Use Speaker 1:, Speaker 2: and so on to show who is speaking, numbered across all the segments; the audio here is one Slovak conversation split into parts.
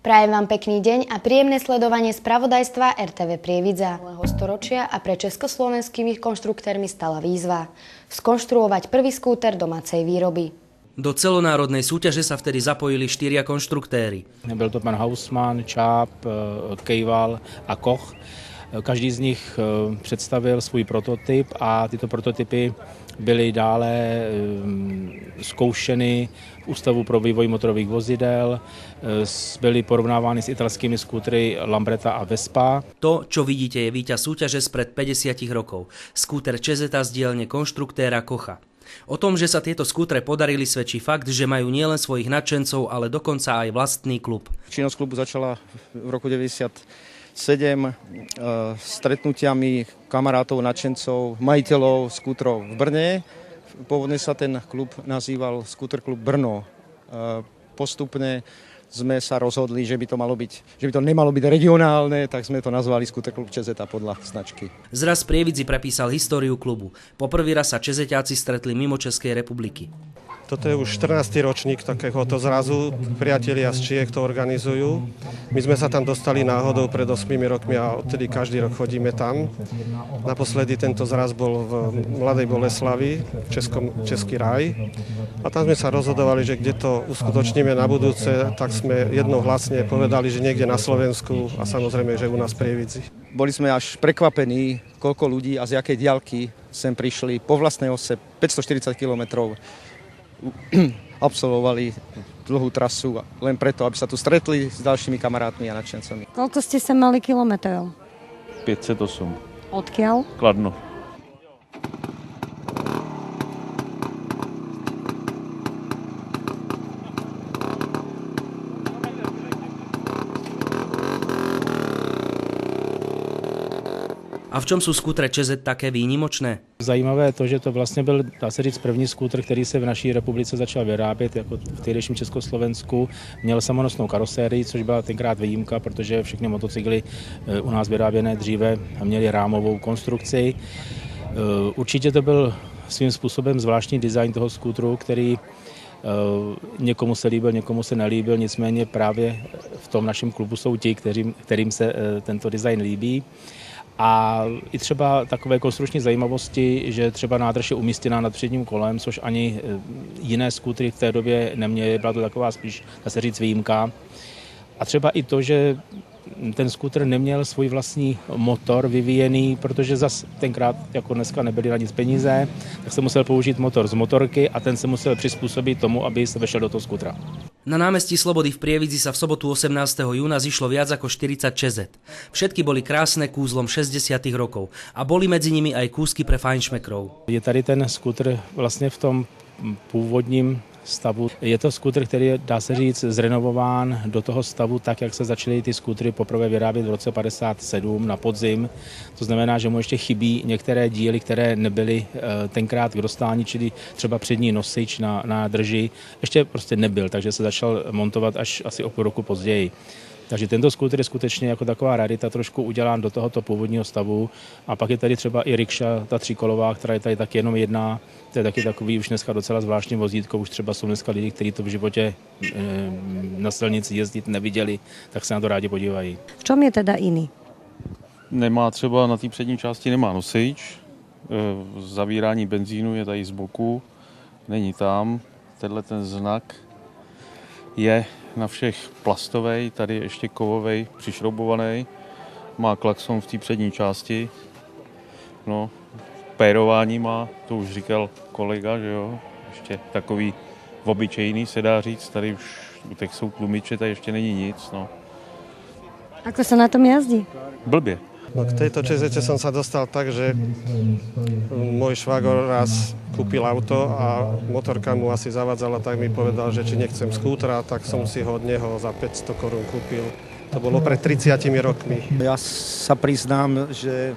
Speaker 1: Prajem vám pekný deň a príjemné sledovanie spravodajstva RTV Prievidza. Storočia a pre československými konštruktérmi stala výzva skonštruovať prvý skúter domácej výroby.
Speaker 2: Do celonárodnej súťaže sa vtedy zapojili 4 konštruktéri.
Speaker 3: Byl to pan Hausmann, Čáp, Kejval a Koch. Každý z nich představil svůj prototyp a tyto prototypy byly dále zkoušeny v Ústavu pro vývoj motorových vozidel, byly porovnávány s italskými skútry Lambretta a Vespa.
Speaker 2: To, čo vidíte, je víťaz súťaže spred 50 rokov. Skúter Cezeta z dielne konštruktéra Kocha. O tom, že sa tieto skútre podarili, svedčí fakt, že majú nielen svojich nadšencov, ale dokonca aj vlastný klub.
Speaker 4: Činnosť klubu začala v roku 1997 stretnutiami kamarátov, nadšencov, majiteľov skútrov v Brne. Pôvodne sa ten klub nazýval Skúter klub Brno. Postupne sme sa rozhodli, že by to nemalo byť regionálne, tak sme to nazvali Skúter klub Cezeta podľa značky.
Speaker 2: Zraz Prievidzi prepísal históriu klubu. Poprvý raz sa Čezeťáci stretli mimo Českej republiky.
Speaker 5: Toto je už 14. ročník takéhoto zrazu. Priatelia z Čiech to organizujú. My sme sa tam dostali náhodou pred 8 rokmi a odtedy každý rok chodíme tam. Naposledy tento zraz bol v Mladej Boleslavi, Český raj. A tam sme sa rozhodovali, že kde to uskutočníme na budúce, tak sme jednohlasne povedali, že niekde na Slovensku a samozrejme, že u nás v Prievidzi.
Speaker 4: Boli sme až prekvapení, koľko ľudí a z jakej diaľky sem prišli po vlastnej ose 540 kilometrov. Absolvovali dlhú trasu len preto, aby sa tu stretli s ďalšími kamarátmi a nadšencami.
Speaker 6: Koľko ste sa mali kilometrov?
Speaker 7: 508.
Speaker 6: Odkiaľ?
Speaker 7: Kladno.
Speaker 2: A v čom sú skútre Čezet také výnimočné?
Speaker 3: Zajímavé je to, že to vlastně byl, dá se říct, první skútr, který se v naší republice začal vyrábět, jako v tehdejším Československu. Měl samonosnou karosérii, což byla tenkrát výjimka, protože všechny motocykly u nás vyráběné dříve měly rámovou konstrukci. Určitě to byl svým způsobem zvláštní design toho skútru, který někomu se líbil, někomu se nelíbil, nicméně právě v tom našem klubu jsou ti, kterým se tento design líbí. A i třeba takové konstrukční zajímavosti, že třeba nádrž je umístěná nad předním kolem, což ani jiné skútry v té době neměly, byla to taková spíš, dá se říct, výjimka. A třeba i to, že ten skútr neměl svůj vlastní motor vyvíjený, protože zas tenkrát, jako dneska, nebyly na nic peníze, tak se musel použít motor z motorky a ten se musel přizpůsobit tomu, aby se vešel do toho skútra.
Speaker 2: Na námestí Slobody v Prievidzi sa v sobotu 18. júna zišlo viac ako 40 Čezet. Všetky boli krásne kúzlom 60. rokov a boli medzi nimi aj kúsky pre fajnšmekrov.
Speaker 3: Je tady ten skútr vlastně v tom původním stavu. Je to skútr, který je, dá se říct, zrenovován do toho stavu tak, jak se začaly ty skútry poprvé vyrábět v roce 57 na podzim. To znamená, že mu ještě chybí některé díly, které nebyly tenkrát k dostání, čili třeba přední nosič na drži. Ještě prostě nebyl, takže se začal montovat až asi o půl roku později. Takže tento skútr je skutečně jako taková rarita, trošku udělán do tohoto původního stavu. A pak je tady třeba i rikša, ta tříkolová, která je tady taky jenom jedna. To je taky takový už dneska docela zvláštní vozítko. Už třeba jsou dneska lidi, kteří to v životě na silnici jezdit neviděli, tak se na to rádi podívají.
Speaker 6: V čom je teda iný?
Speaker 7: Nemá třeba na té přední části nemá nosič. Zavírání benzínu je tady z boku. Není tam. Tenhle ten znak je na všech plastovej, tady ještě kovovej, přišroubovaný. Má klakson v té přední části. No, pérování má, to už říkal kolega, že jo. Ještě takový obyčejný, se dá říct. Tady už tak jsou tlumiče, tady ještě není nic, no.
Speaker 6: Ako sa na tom jazdí?
Speaker 7: Blbě.
Speaker 5: No, k tejto Čezete som sa dostal tak, že môj švagor raz kúpil auto a motorka mu asi zavadzala, tak mi povedal, že či nechcem skútra, tak som si ho od neho za 500 korún kúpil. To bolo pred 30 rokmi.
Speaker 4: Ja sa priznám, že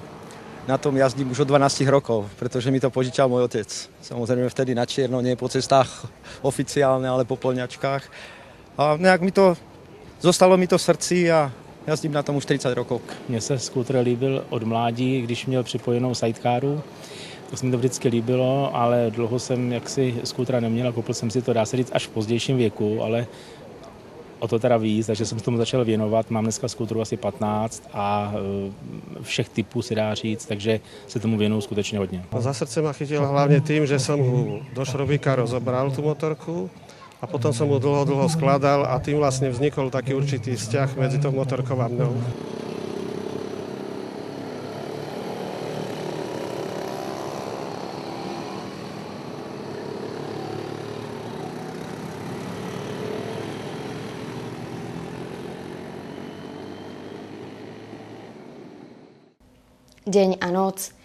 Speaker 4: na tom jazdím už od 12 rokov, pretože mi to požičal môj otec. Samozrejme vtedy na čierno, nie po cestách oficiálne, ale po poľňačkách. A nejak zostalo mi to v srdci a jazdím na tom už 30 rokov.
Speaker 3: Mně se skútr líbil od mládí, když měl připojenou sidecaru. To se mi to vždycky líbilo, ale dlouho jsem jaksi skútra neměl a koupil jsem si to, dá se říct, až v pozdějším věku, ale o to teda víc, takže jsem se tomu začal věnovat. Mám dneska skútrů asi 15 a všech typů se dá říct, takže se tomu věnuju skutečně hodně.
Speaker 5: Za srdce ma chytil hlavne tým, že som ho do šrobíka rozobral tú motorku a potom som mu dlho skladal a tým vlastne vznikol taký určitý vzťah medzi tou motorkou a mnou.
Speaker 1: Deň a noc,